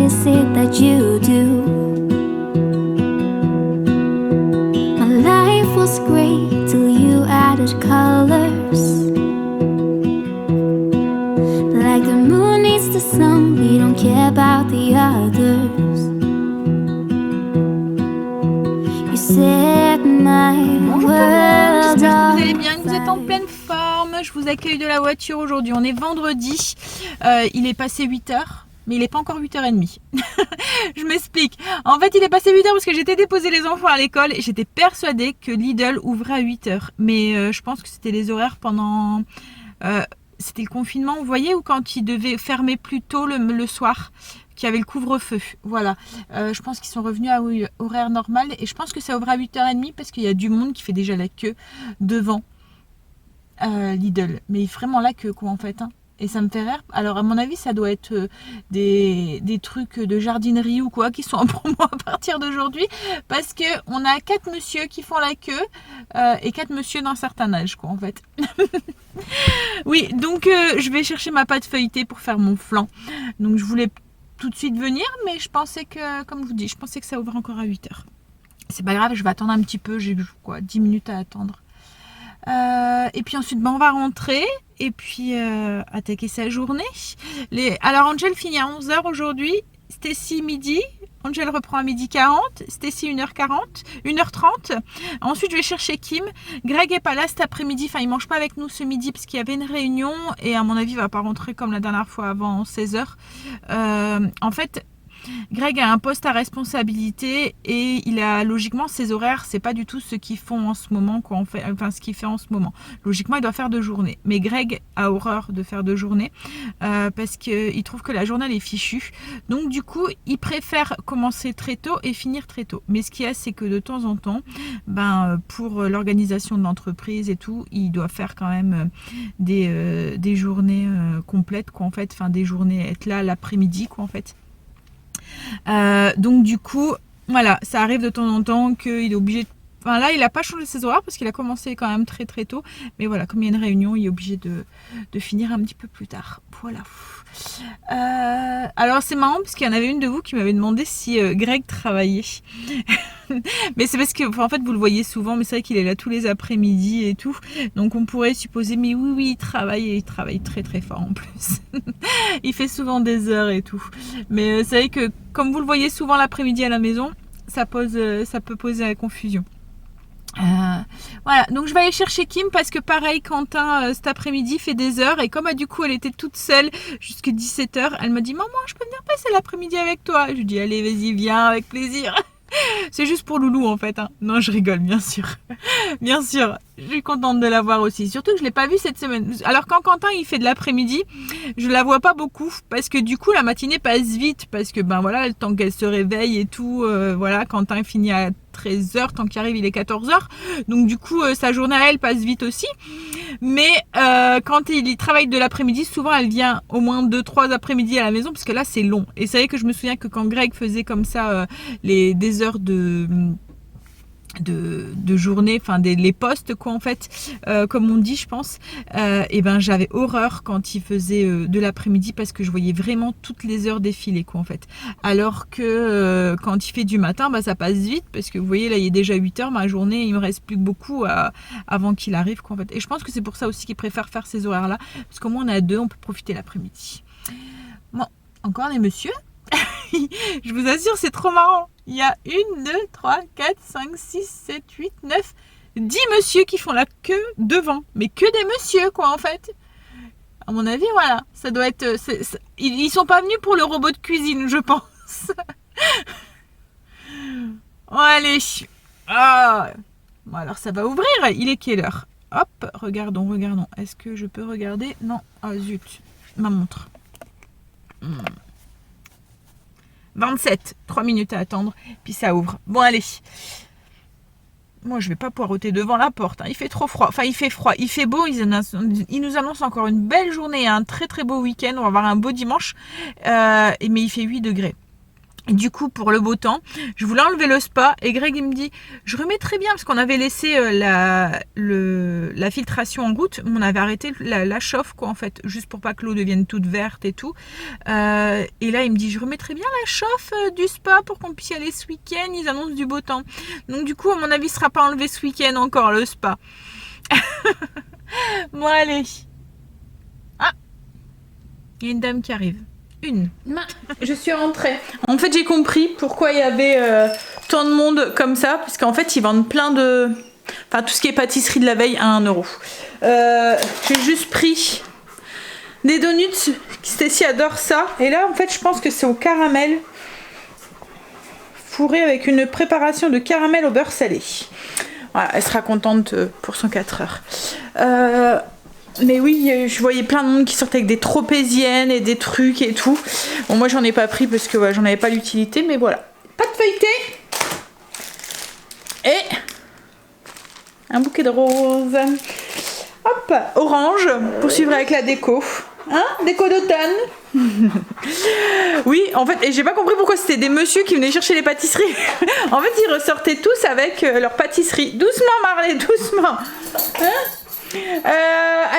is it that you do? My life was great till you added colors. Like the moon needs the sun, we don't care about the others. You set my Bonjour tout le monde, world j'espère que vous allez on bien, que vous êtes en pleine forme. Je vous accueille de la voiture aujourd'hui, on est vendredi, il est passé 8h, mais il n'est pas encore 8h30. Je m'explique, en fait il est passé 8h parce que j'étais déposer les enfants à l'école et j'étais persuadée que Lidl ouvrait à 8h. Mais je pense que c'était les horaires pendant... c'était le confinement, vous voyez, ou quand ils devaient fermer plus tôt le soir, qu'il y avait le couvre-feu. Voilà. Je pense qu'ils sont revenus à horaire normal et je pense que ça ouvre à 8h30 parce qu'il y a du monde qui fait déjà la queue devant Lidl. Mais vraiment la queue, quoi, en fait. Hein. Et ça me fait rire. Alors, à mon avis, ça doit être des trucs de jardinerie ou quoi qui sont en promo à partir d'aujourd'hui. Parce qu'on a 4 messieurs qui font la queue et 4 messieurs d'un certain âge, quoi, en fait. Oui, donc je vais chercher ma pâte feuilletée pour faire mon flan. Donc, je voulais tout de suite venir, mais je pensais que, comme je vous dis, je pensais que ça ouvrait encore à 8h. C'est pas grave, je vais attendre un petit peu. J'ai quoi, 10 minutes à attendre. Et puis ensuite, on va rentrer et puis attaquer sa journée. Alors, Angel finit à 11h aujourd'hui. Stacy midi. Angel reprend à 12h40. Stacy 1h40. 1h30. Ensuite, je vais chercher Kim. Greg est pas là cet après-midi. Enfin, il mange pas avec nous ce midi parce qu'il y avait une réunion. Et à mon avis, il va pas rentrer comme la dernière fois avant 16h. En fait... Greg a un poste à responsabilité et il a logiquement ses horaires, c'est pas du tout ce qu'ils font en ce moment, quoi, ce qu'il fait en ce moment. Logiquement, il doit faire 2 journées. Mais Greg a horreur de faire 2 journées parce qu'il trouve que la journée elle est fichue. Donc du coup, il préfère commencer très tôt et finir très tôt. Mais ce qu'il y a, c'est que de temps en temps, pour l'organisation de l'entreprise et tout, il doit faire quand même des journées complètes, quoi, en fait. Enfin, des journées, être là l'après-midi, quoi, en fait. Donc du coup voilà, ça arrive de temps en temps qu'il est obligé de... Enfin là il n'a pas changé ses horaires parce qu'il a commencé quand même très très tôt, mais voilà, comme il y a une réunion, il est obligé de finir un petit peu plus tard. Voilà. Alors c'est marrant parce qu'il y en avait une de vous qui m'avait demandé si Greg travaillait. Mais c'est parce que en fait vous le voyez souvent, mais c'est vrai qu'il est là tous les après-midi et tout, donc on pourrait supposer, mais oui il travaille, et il travaille très très fort en plus. Il fait souvent des heures et tout, mais c'est vrai que comme vous le voyez souvent l'après-midi à la maison, ça peut poser la confusion. Voilà, donc je vais aller chercher Kim parce que pareil, Quentin cet après-midi fait des heures et comme du coup elle était toute seule jusqu'à 17h, elle m'a dit maman je peux venir passer l'après-midi avec toi. Je lui dis allez vas-y viens avec plaisir. C'est juste pour Loulou en fait, hein. Non je rigole bien sûr. Bien sûr, je suis contente de la voir aussi. Surtout que je ne l'ai pas vue cette semaine. Alors quand Quentin il fait de l'après-midi, je la vois pas beaucoup parce que du coup la matinée passe vite parce que voilà, le temps qu'elle se réveille et tout, voilà, Quentin finit à 13h, tant qu'il arrive il est 14h. Donc du coup sa journée à elle passe vite aussi. Mais quand il travaille de l'après-midi, souvent elle vient au moins 2-3 après-midi à la maison parce que là c'est long. Et c'est vrai que je me souviens que quand Greg faisait comme ça des heures de journée, enfin les postes quoi en fait, comme on dit je pense, et j'avais horreur quand il faisait de l'après-midi parce que je voyais vraiment toutes les heures défiler quoi en fait, alors que quand il fait du matin ça passe vite parce que vous voyez là il est déjà 8h, ma journée il me reste plus que beaucoup avant qu'il arrive quoi en fait, et je pense que c'est pour ça aussi qu'il préfère faire ces horaires là parce qu'au moins on est à 2, on peut profiter l'après-midi. Bon, encore des messieurs. Je vous assure, c'est trop marrant. Il y a 1, 2, 3, 4, 5, 6, 7, 8, 9, 10 messieurs qui font la queue devant. Mais que des messieurs, quoi, en fait. À mon avis, voilà. Ça doit être... Ils sont pas venus pour le robot de cuisine, je pense. Bon, allez. Ah. Bon, alors, ça va ouvrir. Il est quelle heure? Hop, regardons. Est-ce que je peux regarder? Non. Ah, zut. Ma montre. 27, 3 minutes à attendre, puis ça ouvre. Bon, allez. Moi, je vais pas poireauter devant la porte. Hein. Il fait trop froid. Enfin, il fait froid. Il fait beau. Ils nous annoncent encore une belle journée, un très très beau week-end. On va avoir un beau dimanche. Mais il fait 8 degrés. Du coup, pour le beau temps, je voulais enlever le spa et Greg il me dit je remets très bien parce qu'on avait laissé la filtration en goutte, mais on avait arrêté la chauffe quoi en fait, juste pour pas que l'eau devienne toute verte et tout. Et là il me dit je remets très bien la chauffe du spa pour qu'on puisse y aller ce week-end, ils annoncent du beau temps. Donc du coup à mon avis il sera pas enlevé ce week-end encore le spa. Bon allez. Ah, il y a une dame qui arrive. Je suis rentrée. En fait, j'ai compris pourquoi il y avait tant de monde comme ça, parce qu'en fait, ils vendent plein de... Enfin, tout ce qui est pâtisserie de la veille à 1 €. J'ai juste pris des donuts. Stacy adore ça. Et là, en fait, je pense que c'est au caramel. Fourré avec une préparation de caramel au beurre salé. Voilà, elle sera contente pour son 4 heures. Mais oui, je voyais plein de monde qui sortait avec des tropéziennes et des trucs et tout. Bon, moi j'en ai pas pris parce que ouais, j'en avais pas l'utilité, mais voilà. Pas de feuilleté. Et un bouquet de roses. Hop, orange, pour suivre avec la déco. Hein, déco d'automne. Oui, en fait, et j'ai pas compris pourquoi c'était des messieurs qui venaient chercher les pâtisseries. En fait, ils ressortaient tous avec leur pâtisserie. Doucement, Marley, doucement. Hein?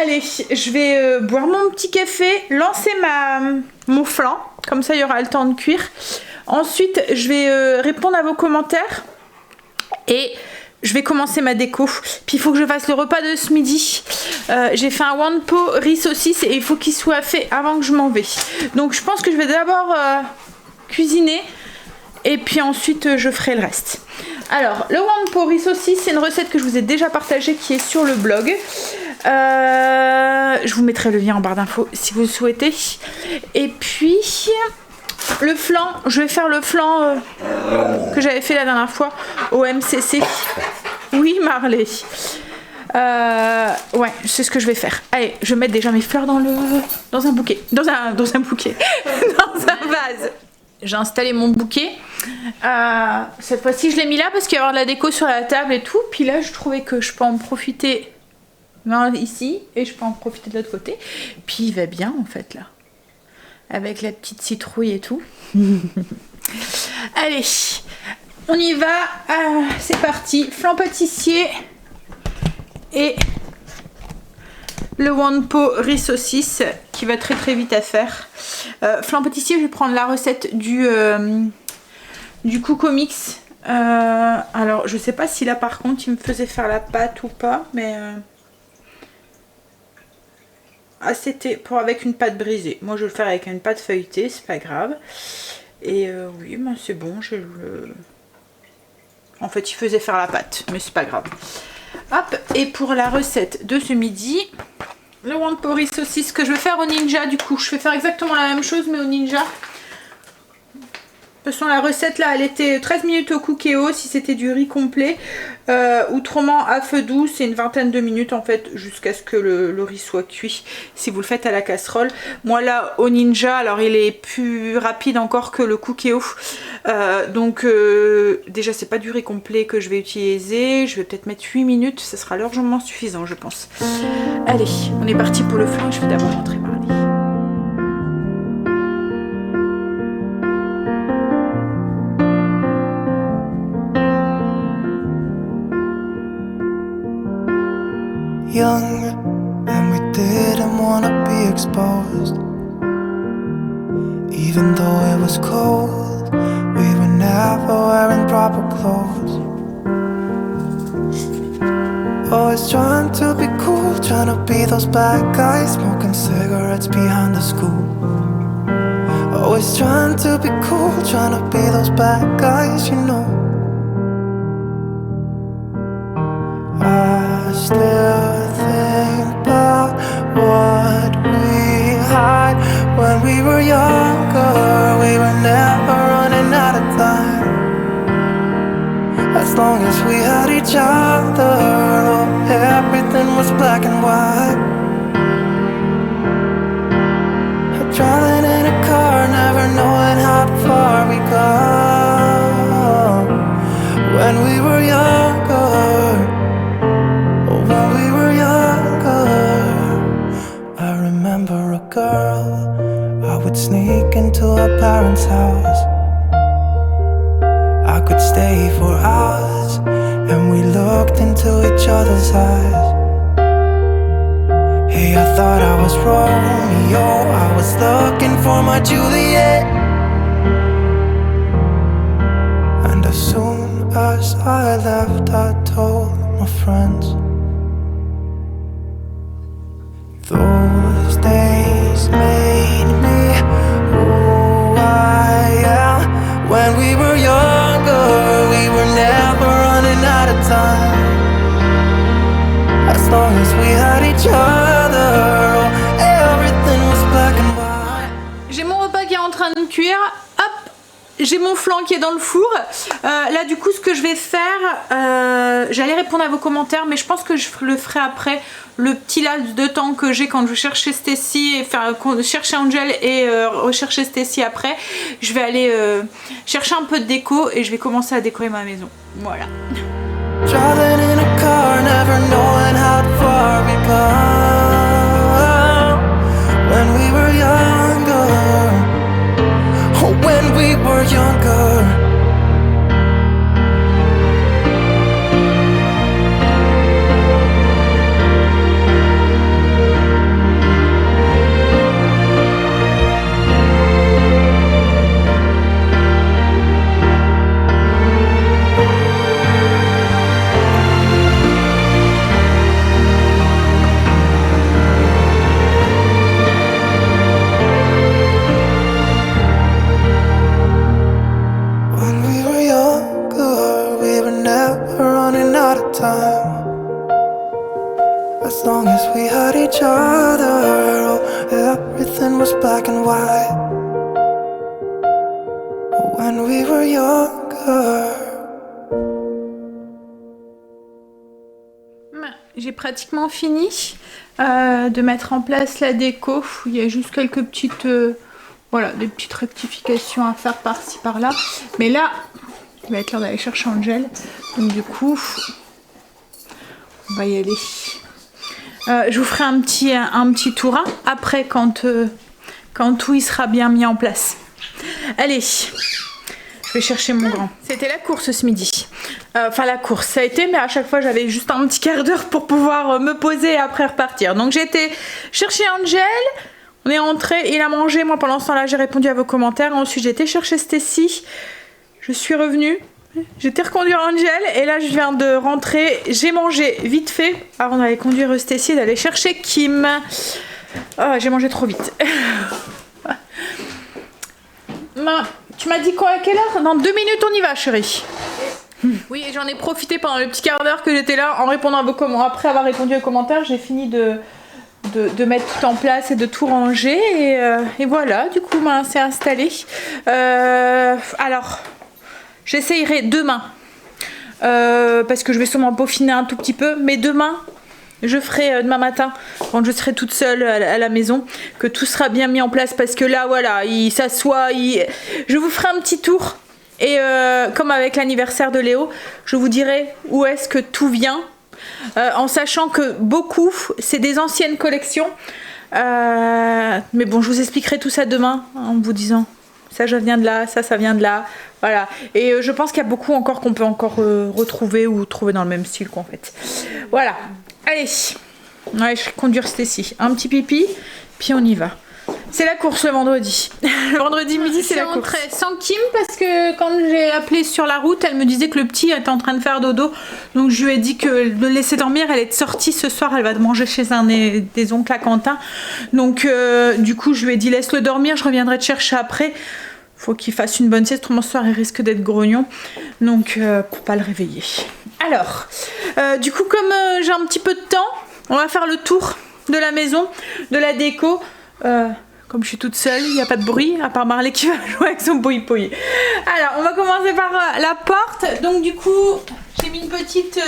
Allez, je vais boire mon petit café, lancer mon flan, comme ça il y aura le temps de cuire. Ensuite, je vais répondre à vos commentaires et je vais commencer ma déco. Puis il faut que je fasse le repas de ce midi. J'ai fait un wanpo riz saucisse et il faut qu'il soit fait avant que je m'en vais. Donc je pense que je vais d'abord cuisiner et puis ensuite je ferai le reste. Alors, le wanpo riz saucisse, c'est une recette que je vous ai déjà partagée qui est sur le blog. Je vous mettrai le lien en barre d'infos si vous le souhaitez. Et puis, le flan, je vais faire le flan que j'avais fait la dernière fois au MCC. Oui, Marley. Ouais, c'est ce que je vais faire. Allez, je vais mettre déjà mes fleurs dans un bouquet. Dans un bouquet. Dans un vase. J'ai installé mon bouquet. Cette fois-ci, je l'ai mis là parce qu'il va y avoir de la déco sur la table et tout. Puis là, je trouvais que je peux en profiter ici et je peux en profiter de l'autre côté. Puis il va bien en fait là. Avec la petite citrouille et tout. Allez, on y va. C'est parti. Flan pâtissier et le wanpo riz saucisse qui va très très vite à faire. Flan pâtissier, je vais prendre la recette du Coco Mix. Alors je sais pas si là par contre il me faisait faire la pâte ou pas, mais c'était pour avec une pâte brisée. Moi je vais le faire avec une pâte feuilletée, c'est pas grave. Et oui, ben c'est bon, en fait il faisait faire la pâte, mais c'est pas grave. Hop, et pour la recette de ce midi, le wanpo riz saucisse que je vais faire au ninja. Du coup je vais faire exactement la même chose mais au ninja. De toute façon la recette là elle était 13 minutes au cookéo si c'était du riz complet. Autrement à feu doux c'est une vingtaine de minutes en fait jusqu'à ce que le riz soit cuit si vous le faites à la casserole. Moi là au ninja alors il est plus rapide encore que le cookéo. Donc déjà c'est pas du riz complet que je vais utiliser. Je vais peut-être mettre 8 minutes, ça sera largement suffisant je pense. Allez on est parti pour le flan. Je vais d'abord rentrer Marley. Young, and we didn't wanna be exposed. Even though it was cold, we were never wearing proper clothes. Always trying to be cool, trying to be those bad guys, smoking cigarettes behind the school. Always trying to be cool, trying to be those bad guys, you know. I still think about what we had when we were younger. We were never running out of time. As long as we had each other, oh, everything was black and white. Driving in a car, never knowing how far we go. When we were younger, when we were younger, I remember a girl. I would sneak into her parents' house. I could stay for hours, and we looked into each other's eyes. Hey, I thought I was Romeo, I was looking for my Juliet. And as soon as I left, I told my friends. Those days made me who I am. When we were younger, we were never running out of time. As long as we had each other, oh, everything was black and white. J'ai mon repas qui est en train de cuire. Hop, j'ai mon flan qui est dans le four. Là du coup ce que je vais faire, j'allais répondre à vos commentaires, mais je pense que je le ferai après. Le petit laps de temps que j'ai quand je vais chercher Stacy et chercher Angel et rechercher Stacy après, je vais aller chercher un peu de déco et je vais commencer à décorer ma maison. Voilà. Driving in a car, never knowing how far we come. When we were younger, oh, when we were younger. As long as we had each other, oh, everything was black and white. When we were younger. J'ai pratiquement fini de mettre en place la déco. Il y a juste quelques petites, voilà, des petites rectifications à faire par-ci par-là. Mais là, il va être l'heure d'aller chercher Angel. Donc du coup, on va y aller. Je vous ferai un petit tour hein, après quand tout il sera bien mis en place. Allez, je vais chercher mon grand. C'était la course ce midi. Enfin la course, ça a été, mais à chaque fois j'avais juste un petit quart d'heure pour pouvoir me poser et après repartir. Donc j'ai été chercher Angel, on est rentré, il a mangé, moi pendant ce temps là j'ai répondu à vos commentaires. Ensuite j'ai été chercher Stacy, je suis revenue. J'étais reconduire Angel et là je viens de rentrer, j'ai mangé vite fait avant d'aller conduire Stacy et d'aller chercher Kim. Oh, j'ai mangé trop vite. Tu m'as dit quoi, à quelle heure? Dans 2 minutes on y va chérie. Oui, et j'en ai profité pendant le petit quart d'heure que j'étais là en répondant à vos commentaires. Après avoir répondu aux commentaires, j'ai fini de mettre tout en place et de tout ranger et voilà, du coup c'est installé. Alors j'essayerai demain, parce que je vais sûrement peaufiner un tout petit peu, mais demain, je ferai demain matin, quand je serai toute seule à la maison, que tout sera bien mis en place, parce que là, voilà, il s'assoit, je vous ferai un petit tour, et comme avec l'anniversaire de Léo, je vous dirai où est-ce que tout vient, en sachant que beaucoup, c'est des anciennes collections, mais bon, je vous expliquerai tout ça demain, en vous disant... Ça vient de là, ça vient de là, voilà. Et je pense qu'il y a beaucoup encore qu'on peut encore retrouver ou trouver dans le même style qu'en fait. Voilà, allez, ouais, je vais conduire Stacy. Un petit pipi, puis on y va. C'est la course le vendredi. Le vendredi midi, c'est la course. Je suis rentrée sans Kim parce que quand j'ai appelé sur la route, elle me disait que le petit était en train de faire dodo. Donc je lui ai dit que de le laisser dormir, elle est sortie ce soir, elle va manger chez un des oncles à Quentin. Donc du coup, je lui ai dit laisse-le dormir, je reviendrai te chercher après. Faut qu'il fasse une bonne sieste, autrement ce soir il risque d'être grognon. Donc pour pas le réveiller. Alors, du coup comme j'ai un petit peu de temps, on va faire le tour de la maison, de la déco. Comme je suis toute seule, il n'y a pas de bruit, à part Marley qui va jouer avec son pouille-pouille. Alors, on va commencer par la porte. Donc du coup, j'ai mis une petite...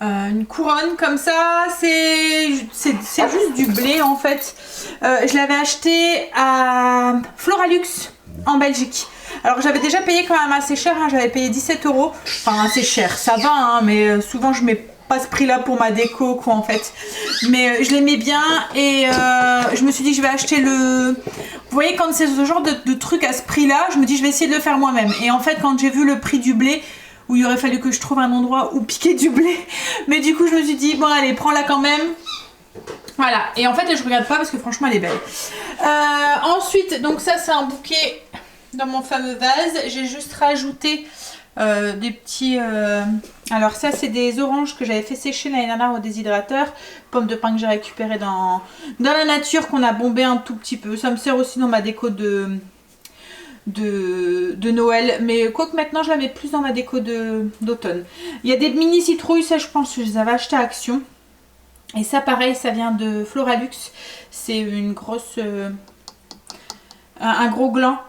une couronne comme ça. C'est juste du blé en fait. Je l'avais acheté à Floralux en Belgique. Alors j'avais déjà payé quand même assez cher, hein, j'avais payé 17 €. Enfin assez cher, ça va, hein, mais souvent je mets pas ce prix là pour ma déco quoi en fait. Mais je l'aimais bien et je me suis dit je vais acheter le Vous voyez, quand c'est ce genre de truc à ce prix-là, je me dis je vais essayer de le faire moi-même. Et en fait, quand j'ai vu le prix du blé, où il aurait fallu que je trouve un endroit où piquer du blé, mais du coup je me suis dit bon allez, prends-la quand même. Voilà, et en fait je regarde pas parce que franchement elle est belle. Ensuite, donc ça c'est un bouquet dans mon fameux vase. J'ai juste rajouté des petits... Alors ça c'est des oranges que j'avais fait sécher l'année dernière au déshydrateur. Pommes de pin que j'ai récupérées dans la nature, qu'on a bombé un tout petit peu. Ça me sert aussi dans ma déco de Noël, mais quoique maintenant je la mets plus dans ma déco d'automne. Il y a des mini citrouilles, ça je pense que je les avais achetées à Action. Et ça pareil, ça vient de Floralux. C'est une grosse... un gros gland.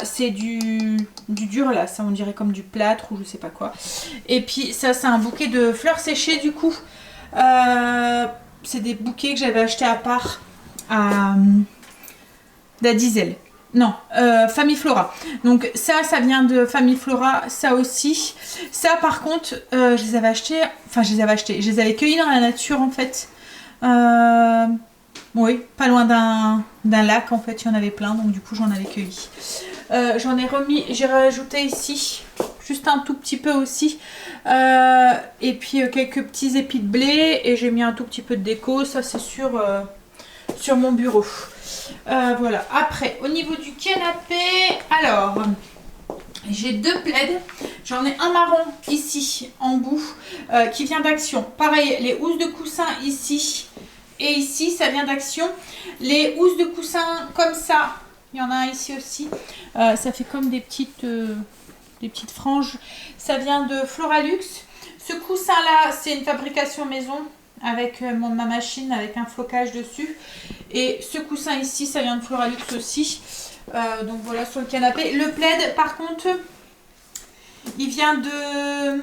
C'est du dur là, ça on dirait comme du plâtre ou je sais pas quoi. Et puis ça c'est un bouquet de fleurs séchées du coup. C'est des bouquets que j'avais achetés à part à d'Adizel. Non, Famille Flora. Donc ça vient de Famille Flora, ça aussi. Ça par contre, je les avais achetés, je les avais cueillis dans la nature en fait. Oui, pas loin d'un lac en fait, il y en avait plein, donc du coup j'en avais cueilli. J'en ai remis, j'ai rajouté ici, juste un tout petit peu aussi. Et puis quelques petits épis de blé et j'ai mis un tout petit peu de déco, ça c'est sur mon bureau. Voilà, après au niveau du canapé, alors j'ai deux plaids, j'en ai un marron ici en bout qui vient d'Action. Pareil, les housses de coussin ici et ici ça vient d'Action. Les housses de coussin comme ça, il y en a un ici aussi, ça fait comme des petites franges, ça vient de Floralux. Ce coussin là c'est une fabrication maison avec ma machine avec un flocage dessus. Et ce coussin ici, ça vient de Floralux aussi. Donc voilà sur le canapé. Le plaid, par contre, il vient de...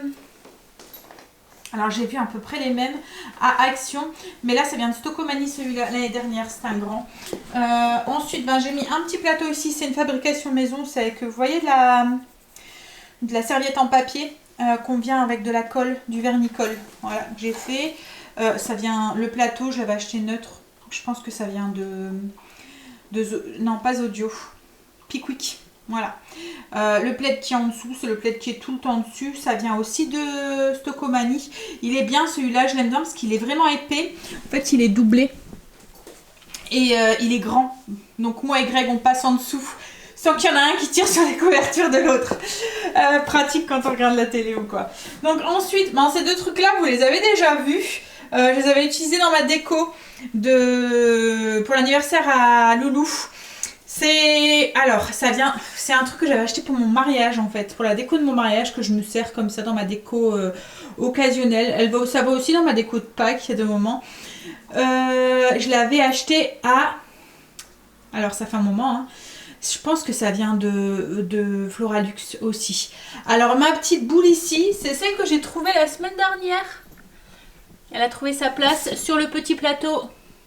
Alors j'ai vu à peu près les mêmes à Action. Mais là, ça vient de Stocomanie celui-là. L'année dernière, c'était un grand. Ensuite, j'ai mis un petit plateau ici. C'est une fabrication maison. C'est avec, vous voyez, de la serviette en papier qu'on vient avec de la colle, du vernicole. Voilà, que j'ai fait. Ça vient, le plateau, je l'avais acheté neutre. Je pense que ça vient non, pas Audio. Pickwick. Voilà. Le plaid qui est en dessous, c'est le plaid qui est tout le temps dessus. Ça vient aussi de Stocomanie. Il est bien celui-là, je l'aime bien parce qu'il est vraiment épais. En fait, il est doublé. Et il est grand. Donc moi et Greg, on passe en dessous. Sans qu'il y en a un qui tire sur les couvertures de l'autre. Pratique quand on regarde la télé ou quoi. Donc ensuite, ces deux trucs-là, vous les avez déjà vus. Je les avais utilisés dans ma déco pour l'anniversaire à Loulou. C'est un truc que j'avais acheté pour mon mariage en fait, pour la déco de mon mariage que je me sers comme ça dans ma déco occasionnelle. Ça va aussi dans ma déco de Pâques il y a 2 moments. Je l'avais acheté à... Alors ça fait un moment, hein. Je pense que ça vient de Floralux aussi. Alors ma petite boule ici, c'est celle que j'ai trouvée la semaine dernière. Elle a trouvé sa place sur le petit plateau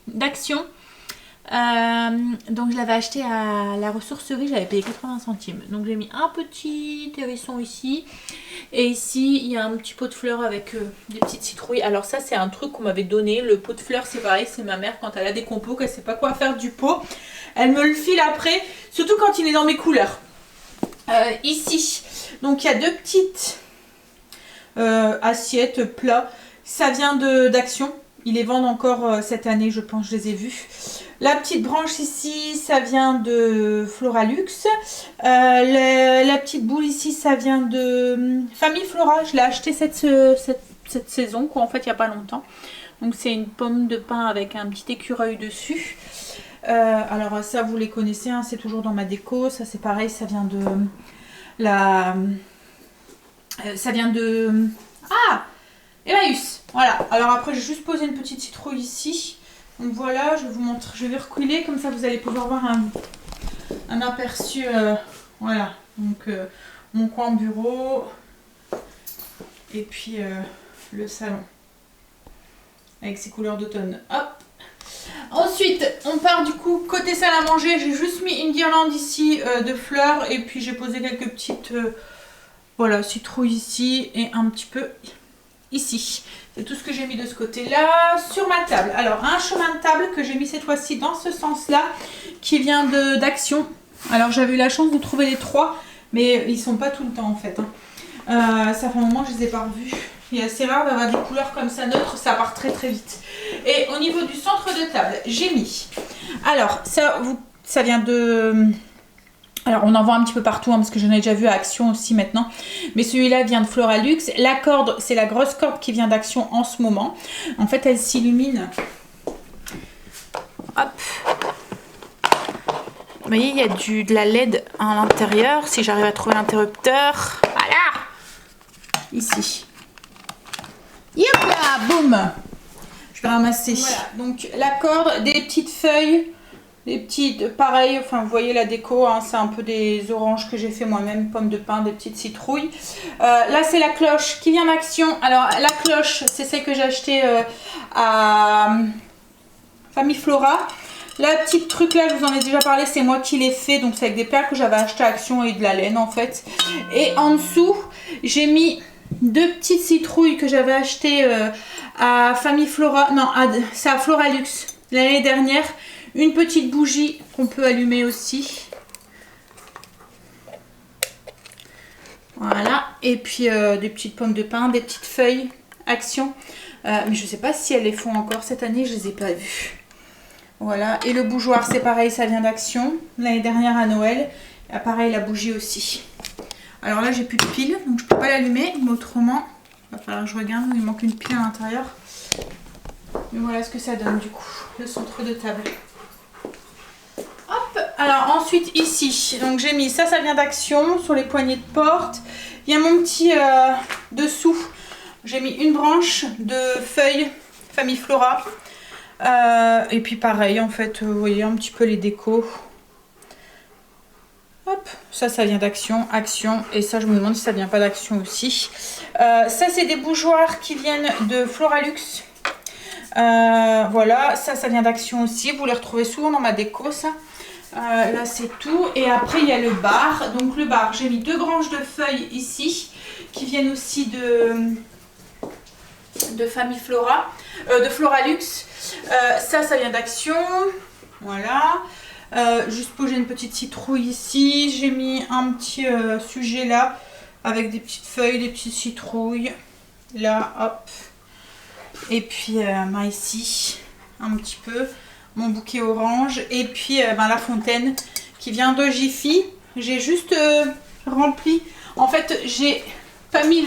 d'Action. Donc je l'avais acheté à la ressourcerie, j'avais payé 80 centimes. Donc j'ai mis un petit hérisson ici. Et ici il y a un petit pot de fleurs avec des petites citrouilles. Alors ça c'est un truc qu'on m'avait donné. Le pot de fleurs c'est pareil, c'est ma mère quand elle a des compos, qu'elle sait pas quoi faire du pot. Elle me le file après, surtout quand il est dans mes couleurs. Ici, donc il y a 2 petites assiettes, plats. Ça vient d'Action. Ils les vendent encore cette année, je pense, je les ai vus. La petite branche ici, ça vient de Floralux. La petite boule ici, ça vient de Famille Flora. Je l'ai acheté cette saison, quoi, en fait, il n'y a pas longtemps. Donc c'est une pomme de pin avec un petit écureuil dessus. Alors ça, vous les connaissez, hein, c'est toujours dans ma déco. Ça, c'est pareil, ça vient de Emmaüs. Voilà. Alors après, j'ai juste posé une petite citrouille ici. Donc voilà, je vais vous montrer. Je vais reculer comme ça, vous allez pouvoir voir un aperçu. Voilà. Donc mon coin bureau et puis le salon avec ses couleurs d'automne. Hop. Ensuite, on part du coup côté salle à manger. J'ai juste mis une guirlande ici de fleurs et puis j'ai posé quelques petites citrouilles ici et un petit peu ici. C'est tout ce que j'ai mis de ce côté-là. Sur ma table, alors un chemin de table que j'ai mis cette fois-ci dans ce sens-là, qui vient d'Action. Alors j'avais eu la chance de trouver les 3, mais ils sont pas tout le temps en fait. Ça fait un moment que je les ai pas revus. Il est assez rare d'avoir des couleurs comme ça neutres, ça part très très vite. Et au niveau du centre de table, j'ai mis... Alors, ça vient de... Alors, on en voit un petit peu partout, hein, parce que j'en ai déjà vu à Action aussi maintenant. Mais celui-là vient de Floralux. La corde, c'est la grosse corde qui vient d'Action en ce moment. En fait, elle s'illumine. Hop. Vous voyez, il y a de la LED à l'intérieur. Si j'arrive à trouver l'interrupteur. Voilà. Ici. Yep là, boum. Je vais ramasser. Voilà, donc la corde, des petites feuilles, des petites, pareil, enfin vous voyez la déco, hein, c'est un peu des oranges que j'ai fait moi-même, pommes de pin, des petites citrouilles. Là c'est la cloche qui vient d'Action. Alors la cloche, c'est celle que j'ai achetée à Famille Flora. La petite truc là, je vous en ai déjà parlé, c'est moi qui l'ai fait, donc c'est avec des perles que j'avais acheté à Action et de la laine en fait. Et en dessous, j'ai mis 2 petites citrouilles que j'avais achetées à Famille Flora, non, c'est à Floralux l'année dernière. Une petite bougie qu'on peut allumer aussi. Voilà, et puis des petites pommes de pin, des petites feuilles Action. Mais je sais pas si elles les font encore cette année, je les ai pas vues. Voilà, et le bougeoir c'est pareil, ça vient d'Action l'année dernière à Noël. Et pareil, la bougie aussi. Alors là j'ai plus de pile, donc je peux pas l'allumer, mais autrement, il va falloir que je regarde, il manque une pile à l'intérieur. Mais voilà ce que ça donne du coup, le centre de table. Hop, alors ensuite ici, donc j'ai mis ça vient d'Action sur les poignées de porte. Il y a mon petit dessous, j'ai mis une branche de feuilles Famille Flora. Et puis pareil en fait, vous voyez un petit peu les décos. Hop, ça vient d'Action, et ça je me demande si ça vient pas d'Action aussi. Ça c'est des bougeoirs qui viennent de Floralux. Voilà, ça vient d'Action aussi, vous les retrouvez souvent dans ma déco ça. Là c'est tout, et après il y a le bar. Donc le bar, j'ai mis 2 branches de feuilles ici, qui viennent aussi de Famille Flora, de Floralux. Ça vient d'Action, voilà. Juste pour j'ai une petite citrouille ici, j'ai mis un petit sujet là avec des petites feuilles, des petites citrouilles là, hop, et puis ici un petit peu mon bouquet orange, et puis la fontaine qui vient de Jiffy. J'ai juste rempli, en fait j'ai pas mis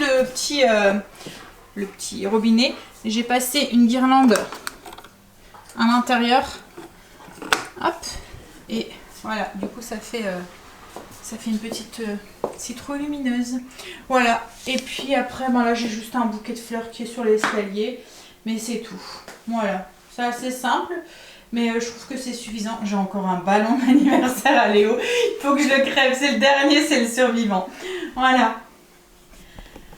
le petit robinet, j'ai passé une guirlande à l'intérieur, hop. Et voilà, du coup ça fait une petite citrouille lumineuse. Voilà, et puis après là j'ai juste un bouquet de fleurs qui est sur l'escalier, mais c'est tout. Voilà, c'est assez simple, mais je trouve que c'est suffisant. J'ai encore un ballon d'anniversaire à Léo, il faut que je le crève, c'est le dernier, c'est le survivant. Voilà.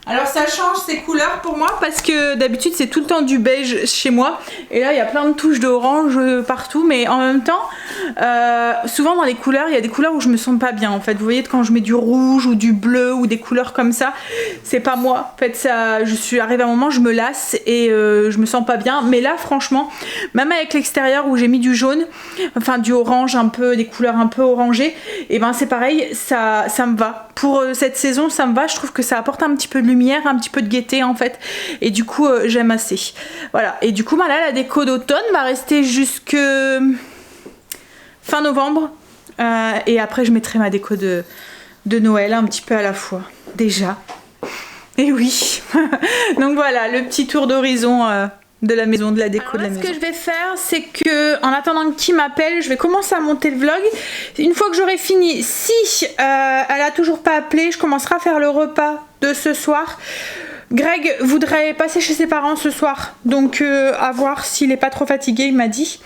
Alors ça change ces couleurs pour moi parce que d'habitude c'est tout le temps du beige chez moi, et là il y a plein de touches d'orange partout, mais en même temps souvent dans les couleurs il y a des couleurs où je me sens pas bien en fait. Vous voyez, quand je mets du rouge ou du bleu ou des couleurs comme ça, c'est pas moi en fait. Ça, je suis arrivée à un moment, je me lasse et je me sens pas bien, mais là franchement, même avec l'extérieur où j'ai mis du jaune, enfin du orange, un peu des couleurs un peu orangées, et ben c'est pareil, ça me va. Pour cette saison ça me va, je trouve que ça apporte un petit peu de lumière, un petit peu de gaieté en fait, et du coup j'aime assez. Voilà, et du coup là la déco d'automne va rester jusque fin novembre, et après je mettrai ma déco de Noël un petit peu à la fois déjà. Et oui. Donc voilà le petit tour d'horizon de la maison, de la déco. Alors là, de la maison. Ce que je vais faire, c'est que en attendant que Kim m'appelle, je vais commencer à monter le vlog. Une fois que j'aurai fini, si elle a toujours pas appelé, je commencerai à faire le repas de ce soir. Greg voudrait passer chez ses parents ce soir, donc à voir s'il est pas trop fatigué, il m'a dit.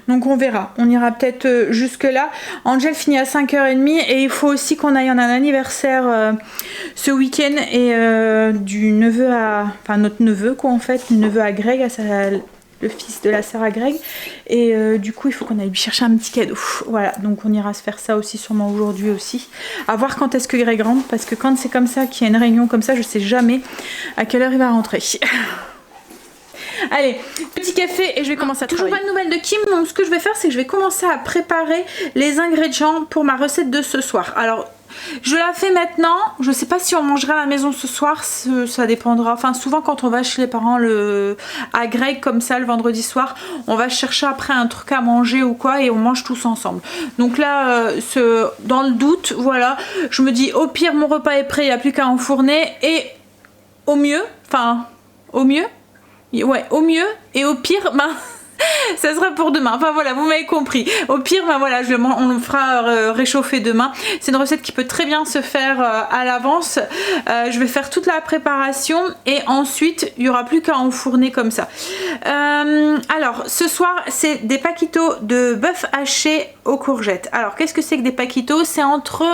Donc on verra, on ira peut-être jusque là. Angel finit à 5h30 et il faut aussi qu'on aille en un anniversaire ce week-end, et du neveu à... Enfin notre neveu quoi en fait, le neveu à Greg, le fils de la sœur à Greg, et du coup il faut qu'on aille lui chercher un petit cadeau. Voilà, donc on ira se faire ça aussi sûrement aujourd'hui aussi, à voir quand est-ce que Greg rentre, parce que quand c'est comme ça, qu'il y a une réunion comme ça, je sais jamais à quelle heure il va rentrer. Allez, petit café et je vais commencer à travailler. Toujours pas de nouvelles de Kim, donc ce que je vais faire c'est que je vais commencer à préparer les ingrédients pour ma recette de ce soir. Alors je la fais maintenant, je sais pas si on mangera à la maison ce soir, ça dépendra. Enfin souvent quand on va chez les parents à Greg comme ça le vendredi soir, on va chercher après un truc à manger ou quoi et on mange tous ensemble. Donc là dans le doute, voilà, je me dis au pire mon repas est prêt, il n'y a plus qu'à enfourner et au mieux et au pire ça sera pour demain. Enfin voilà, vous m'avez compris. Au pire, voilà, on le fera réchauffer demain. C'est une recette qui peut très bien se faire à l'avance. Je vais faire toute la préparation et ensuite il n'y aura plus qu'à enfourner comme ça. Alors ce soir c'est des paquitos de bœuf haché aux courgettes. Alors qu'est-ce que c'est que des paquitos? C'est entre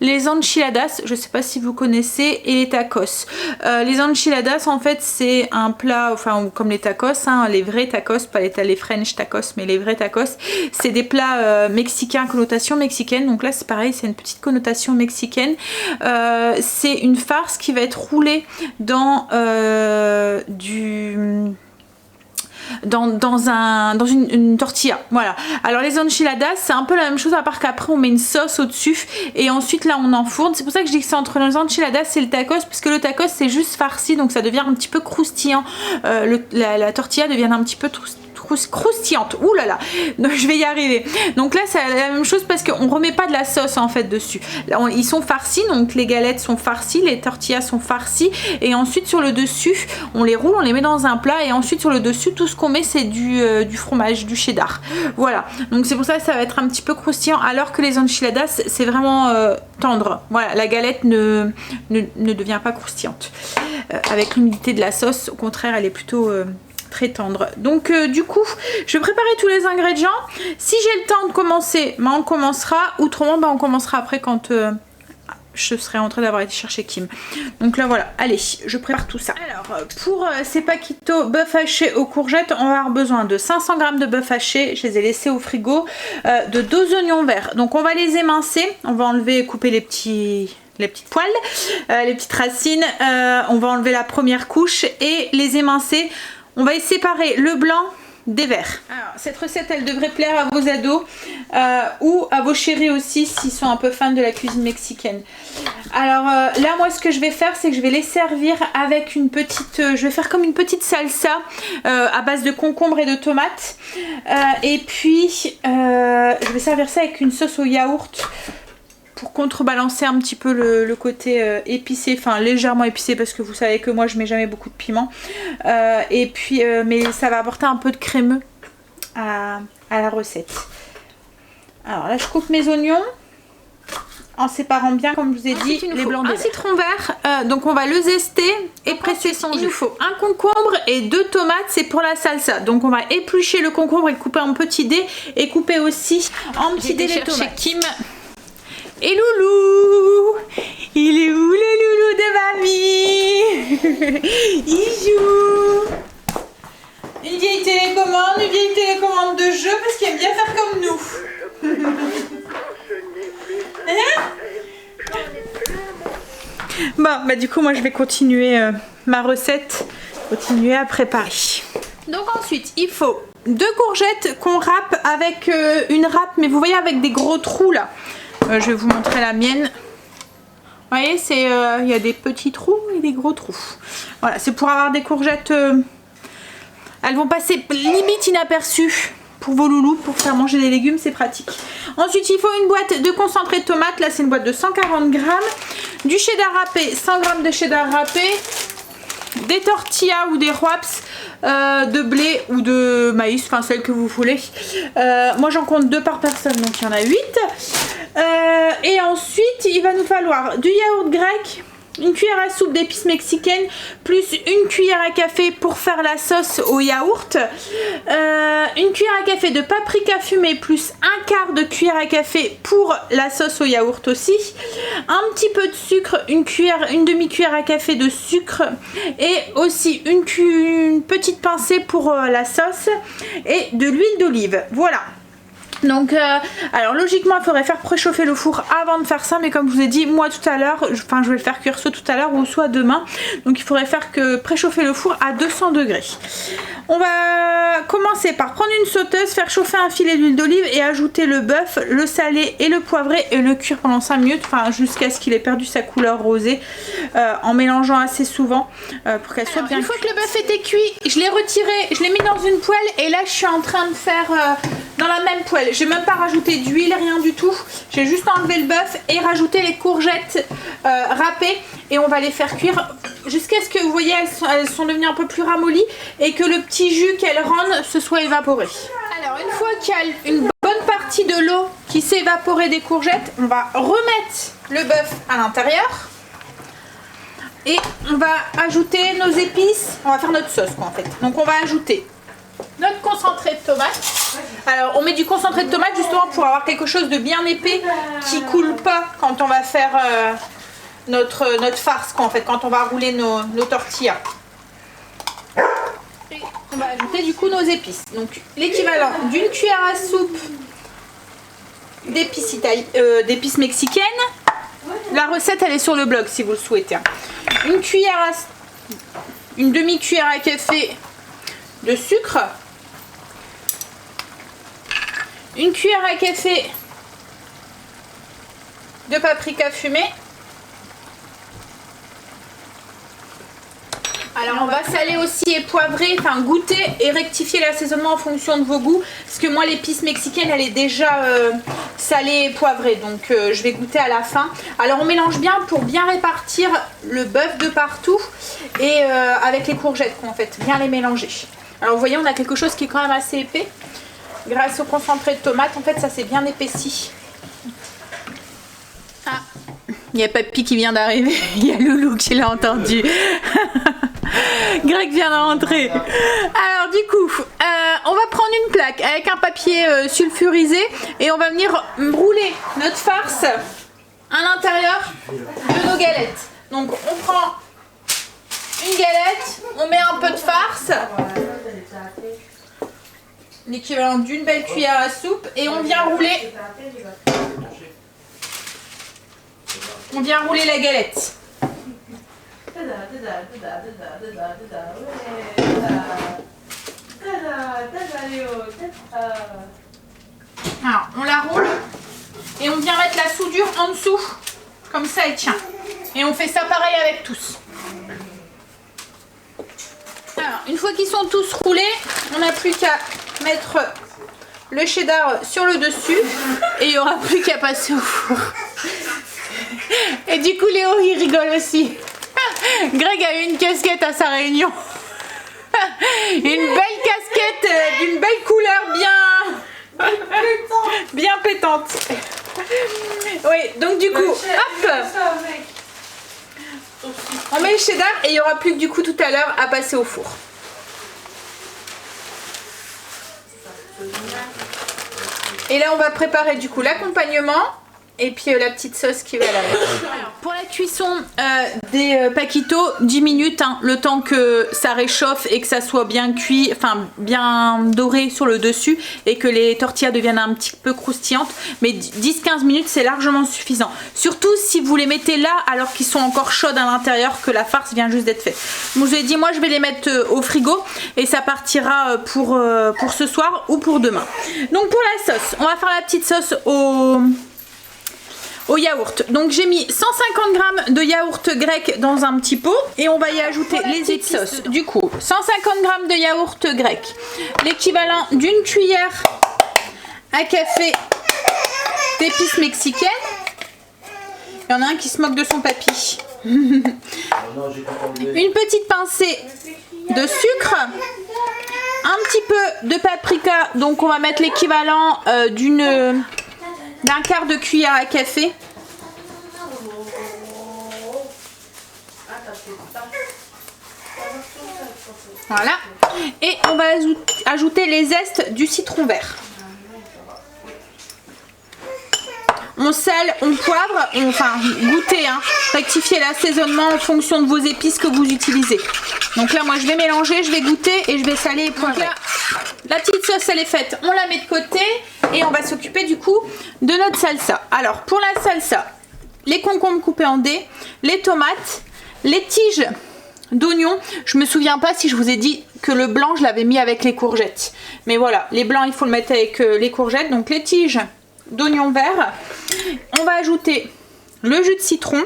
les enchiladas, je sais pas si vous connaissez, et les tacos. Les enchiladas en fait c'est un plat, enfin comme les tacos, hein, les vrais tacos, pas les French tacos mais les vrais tacos. C'est des plats mexicains, connotation mexicaine. Donc là c'est pareil, c'est une petite connotation mexicaine. C'est une farce qui va être roulée dans une tortilla, voilà. Alors les enchiladas c'est un peu la même chose à part qu'après on met une sauce au dessus et ensuite là on enfourne. C'est pour ça que je dis que c'est entre les enchiladas et le tacos, parce que le tacos c'est juste farci donc ça devient un petit peu croustillant. La tortilla devient un petit peu croustillante. Ouh là là, donc je vais y arriver. Donc là c'est la même chose parce qu'on remet pas de la sauce en fait dessus. Là, ils sont farcis, donc les galettes sont farcies, les tortillas sont farcies et ensuite sur le dessus on les roule, on les met dans un plat et ensuite sur le dessus tout ce qu'on met c'est du fromage, du cheddar. Voilà, donc c'est pour ça que ça va être un petit peu croustillant alors que les enchiladas c'est vraiment tendre. Voilà, la galette ne devient pas croustillante. Avec l'humidité de la sauce, au contraire elle est plutôt très tendre. Donc du coup je vais préparer tous les ingrédients. Si j'ai le temps de commencer, on commencera. Autrement on commencera après quand je serai en train d'avoir été chercher Kim. Donc là voilà, allez, je prépare tout ça. Alors pour ces paquitos bœuf haché aux courgettes, on va avoir besoin de 500 g de bœuf haché, je les ai laissés au frigo, de 2 oignons verts. Donc on va les émincer, on va enlever et couper les petites poils, les petites racines, on va enlever la première couche et les émincer. On va séparer le blanc des verts. Alors cette recette elle devrait plaire à vos ados ou à vos chéris aussi s'ils sont un peu fans de la cuisine mexicaine. Alors là moi ce que je vais faire c'est que je vais les servir avec une petite, je vais faire comme une petite salsa à base de concombre et de tomates et puis je vais servir ça avec une sauce au yaourt pour contrebalancer un petit peu le côté épicé, enfin légèrement épicé parce que vous savez que moi je mets jamais beaucoup de piment et puis mais ça va apporter un peu de crémeux à la recette. Alors là je coupe mes oignons en séparant bien comme je vous ai dit les blancs des verts. Un citron vert, donc on va le zester et presser son jus. Il nous faut un concombre et 2 tomates, c'est pour la salsa. Donc on va éplucher le concombre et le couper en petits dés et couper aussi en petits dés les tomates. Kim. Et Loulou, il est où le loulou de mamie? Il joue. Une vieille télécommande de jeu parce qu'il aime bien faire comme nous. Hein? Bon, bah du coup moi je vais continuer ma recette, continuer à préparer. Donc ensuite il faut 2 courgettes qu'on râpe avec une râpe, mais vous voyez avec des gros trous là. Je vais vous montrer la mienne. Vous voyez, c'est il y a des petits trous et des gros trous. Voilà, c'est pour avoir des courgettes. Elles vont passer limite inaperçues pour vos loulous, pour faire manger des légumes, c'est pratique. Ensuite, il faut une boîte de concentré de tomate. Là, c'est une boîte de 140 g. Du cheddar râpé, 100 g de cheddar râpé. Des tortillas ou des wraps de blé ou de maïs, enfin celle que vous voulez. Moi j'en compte 2 par personne, donc il y en a 8. Et ensuite il va nous falloir du yaourt grec, une cuillère à soupe d'épices mexicaines, plus une cuillère à café pour faire la sauce au yaourt, une cuillère à café de paprika fumée, plus un quart de cuillère à café pour la sauce au yaourt aussi, un petit peu de sucre, une demi-cuillère à café de sucre et aussi une petite pincée pour la sauce et de l'huile d'olive. Voilà. Donc, alors logiquement, il faudrait faire préchauffer le four avant de faire ça, mais comme je vous ai dit, moi tout à l'heure, je vais le faire cuire soit tout à l'heure ou soit demain. Donc, il faudrait faire que préchauffer le four à 200 degrés. On va commencer par prendre une sauteuse, faire chauffer un filet d'huile d'olive et ajouter le bœuf, le saler et le poivrer et le cuire pendant 5 minutes, enfin jusqu'à ce qu'il ait perdu sa couleur rosée, en mélangeant assez souvent pour qu'elle soit bien cuite. Une fois que le bœuf était cuit, je l'ai retiré, je l'ai mis dans une poêle et là je suis en train de faire dans la même poêle. J'ai même pas rajouté d'huile, rien du tout. J'ai juste enlevé le bœuf et rajouté les courgettes râpées et on va les faire cuire jusqu'à ce que vous voyez elles sont devenues un peu plus ramollies et que le petit jus qu'elles rendent se soit évaporé. Alors une fois qu'il y a une bonne partie de l'eau qui s'est évaporée des courgettes, on va remettre le bœuf à l'intérieur et on va ajouter nos épices. On va faire notre sauce quoi en fait. Donc on va ajouter notre concentré de tomate. Alors on met du concentré de tomate justement pour avoir quelque chose de bien épais qui coule pas quand on va faire notre farce quoi, en fait, quand on va rouler nos tortillas. Et on va ajouter du coup nos épices. Donc l'équivalent d'une cuillère à soupe d'épices mexicaines. La recette elle est sur le blog si vous le souhaitez. Une demi-cuillère à café de sucre, une cuillère à café de paprika fumé. Alors on va saler aussi et poivrer, enfin goûter et rectifier l'assaisonnement en fonction de vos goûts. Parce que moi l'épice mexicaine elle est déjà salée et poivrée, donc je vais goûter à la fin. Alors on mélange bien pour bien répartir le bœuf de partout et avec les courgettes en fait, bien les mélanger. Alors vous voyez on a quelque chose qui est quand même assez épais. Grâce au concentré de tomate en fait ça s'est bien épaissi. Ah, il y a Papy qui vient d'arriver, il y a Loulou qui l'a entendu. Greg vient d'entrer. Alors du coup, on va prendre une plaque avec un papier sulfurisé et on va venir rouler notre farce à l'intérieur de nos galettes. Donc on prend une galette, on met un peu de farce, l'équivalent d'une belle cuillère à soupe, et on vient rouler. On vient rouler la galette. Alors, on la roule et on vient mettre la soudure en dessous, comme ça elle tient. Et on fait ça pareil avec tous. Alors, une fois qu'ils sont tous roulés, on n'a plus qu'à mettre le cheddar sur le dessus et il n'y aura plus qu'à passer au four. Et du coup Léo il rigole aussi. Greg a eu une casquette à sa réunion. Une belle casquette d'une belle couleur bien pétante. Oui, donc du coup, hop, on met le cheddar et il n'y aura plus que du coup tout à l'heure à passer au four. Et là on va préparer du coup l'accompagnement. Et puis la petite sauce qui va là. Pour la cuisson des paquitos, 10 minutes, hein, le temps que ça réchauffe et que ça soit bien cuit, enfin bien doré sur le dessus et que les tortillas deviennent un petit peu croustillantes. Mais 10-15 minutes c'est largement suffisant. Surtout si vous les mettez là alors qu'ils sont encore chaudes à l'intérieur, que la farce vient juste d'être faite. Je vous ai dit, moi je vais les mettre au frigo et ça partira pour ce soir ou pour demain. Donc pour la sauce, on va faire la petite sauce au yaourt. Donc j'ai mis 150 g de yaourt grec dans un petit pot et on va y ajouter les épices. Du coup, 150 g de yaourt grec, l'équivalent d'une cuillère à café d'épices mexicaines. Il y en a un qui se moque de son papy. Une petite pincée de sucre, un petit peu de paprika, donc on va mettre l'équivalent d'un quart de cuillère à café. Voilà. Et on va ajouter les zestes du citron vert. On sale, on poivre, enfin goûter, hein, rectifier l'assaisonnement en fonction de vos épices que vous utilisez. Donc là moi je vais mélanger, je vais goûter et je vais saler et poivrer. Donc là, la petite sauce elle est faite, on la met de côté Et on va s'occuper du coup de notre salsa. Alors pour la salsa, les concombres coupés en dés, les tomates, les tiges d'oignons. Je me souviens pas si je vous ai dit que le blanc je l'avais mis avec les courgettes. Mais voilà, les blancs il faut le mettre avec les courgettes. Donc les tiges d'oignons verts. On va ajouter le jus de citron.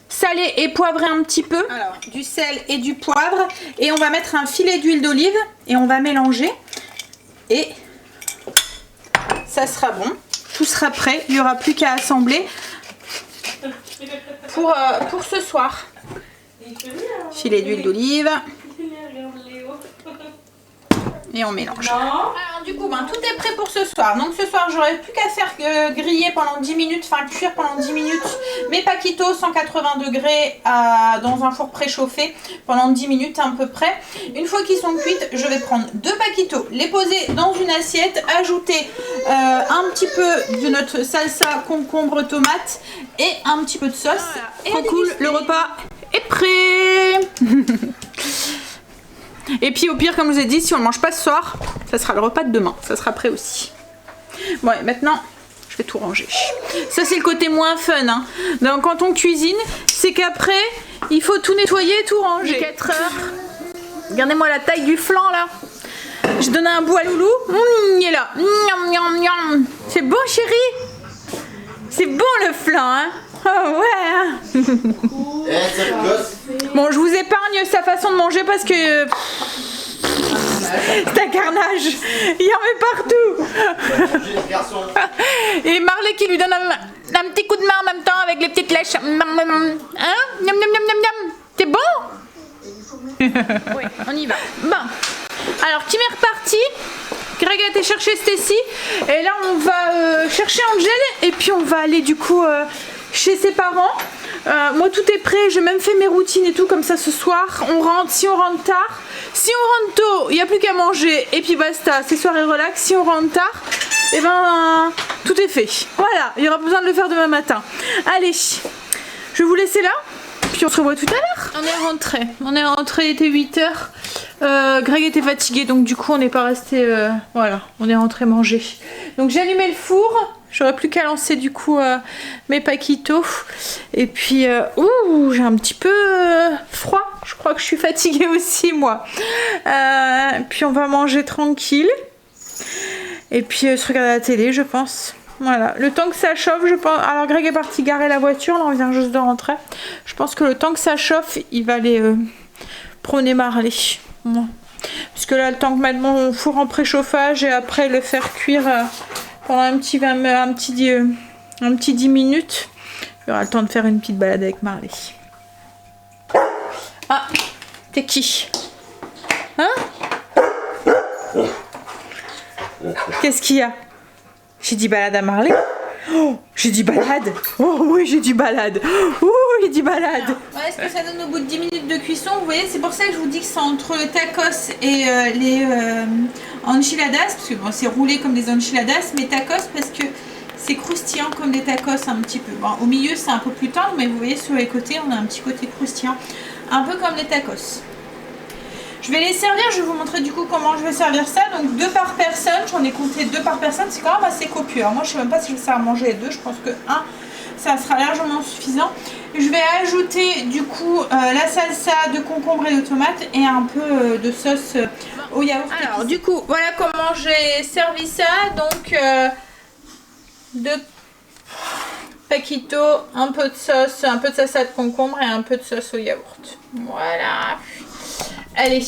Salé et poivré un petit peu. Alors du sel et du poivre. Et on va mettre un filet d'huile d'olive. Et on va mélanger. Et ça sera bon. Tout sera prêt. Il n'y aura plus qu'à assembler pour ce soir. Filet d'huile d'olive. Et on mélange. Alors du coup, tout est prêt pour ce soir. Donc ce soir, j'aurai plus qu'à faire griller pendant 10 minutes, enfin cuire pendant 10 minutes mes paquitos 180 degrés dans un four préchauffé pendant 10 minutes à peu près. Une fois qu'ils sont cuits, je vais prendre 2 paquitos, les poser dans une assiette, ajouter un petit peu de notre salsa concombre tomate et un petit peu de sauce. Voilà. Et cool, le repas est prêt. Et puis au pire, comme je vous ai dit, si on ne mange pas ce soir, ça sera le repas de demain. Ça sera prêt aussi. Bon, et maintenant, je vais tout ranger. Ça, c'est le côté moins fun. Hein. Donc, quand on cuisine, c'est qu'après, il faut tout nettoyer, tout ranger. 4 heures. Regardez-moi la taille du flan, là. Je donne un bout à Loulou. Il est là. C'est bon, chérie? C'est bon, le flan, hein? Oh ouais. Bon, je vous épargne sa façon de manger parce que c'est un carnage. Il y en met partout. Et Marley qui lui donne un petit coup de main en même temps avec les petites lèches. Hein? Miam, miam, miam, miam, miam. C'est bon? Oui, on y va. Bon. Alors, Tim est reparti. Greg a été chercher Stacy. Et là, on va chercher Angel. Et puis, on va aller du coup chez ses parents. Moi tout est prêt, j'ai même fait mes routines et tout comme ça ce soir. On rentre, si on rentre tard, si on rentre tôt, il n'y a plus qu'à manger et puis basta, c'est soirée relax. Si on rentre tard, et ben tout est fait. Voilà, il y aura besoin de le faire demain matin. Allez, je vais vous laisser là, puis on se revoit tout à l'heure. On est rentré, il était 8h. Greg était fatigué donc du coup on n'est pas resté, voilà, on est rentré manger. Donc j'ai allumé le four. J'aurais plus qu'à lancer du coup mes paquitos. Et puis, j'ai un petit peu froid. Je crois que je suis fatiguée aussi, moi. Puis on va manger tranquille. Et puis se regarder la télé, je pense. Voilà. Le temps que ça chauffe, je pense... Alors Greg est parti garer la voiture. Là, on vient juste de rentrer. Je pense que le temps que ça chauffe, il va aller prôner Marley. Ouais. Parce que là, le temps que mettre mon four en préchauffage et après le faire cuire... pendant un petit 10 minutes, il y aura le temps de faire une petite balade avec Marley. Ah, t'es qui? Hein? Qu'est-ce qu'il y a? J'ai dit balade à Marley? Oh, j'ai dit balade. Oh oui, j'ai dit balade. Oh, j'ai dit balade. Voilà ce que ça donne au bout de 10 minutes de cuisson. Vous voyez, c'est pour ça que je vous dis que c'est entre le tacos et les enchiladas. Parce que bon, c'est roulé comme des enchiladas, mais tacos parce que c'est croustillant comme des tacos un petit peu. Bon, au milieu, c'est un peu plus tendre, mais vous voyez, sur les côtés, on a un petit côté croustillant. Un peu comme les tacos. Je vais les servir, je vais vous montrer du coup comment je vais servir ça. Donc 2 par personne, j'en ai compté 2 par personne, c'est quand même assez copieux. Alors moi je sais même pas si je vais faire manger les 2, je pense que 1 ça sera largement suffisant. Je vais ajouter du coup la salsa de concombre et de tomate et un peu de sauce au yaourt. Alors du coup voilà comment j'ai servi ça. Donc 2 paquitos, un peu de salsa de concombre et un peu de sauce au yaourt. Voilà. Allez,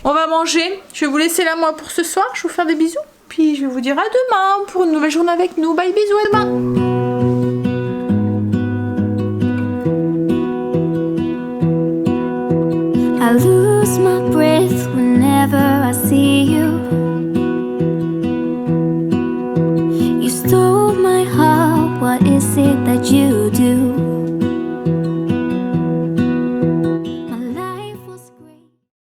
on va manger. Je vais vous laisser là moi pour ce soir. Je vais vous faire des bisous. Puis je vais vous dire à demain pour une nouvelle journée avec nous. Bye, bisous, à demain. I lose my breath whenever I see you.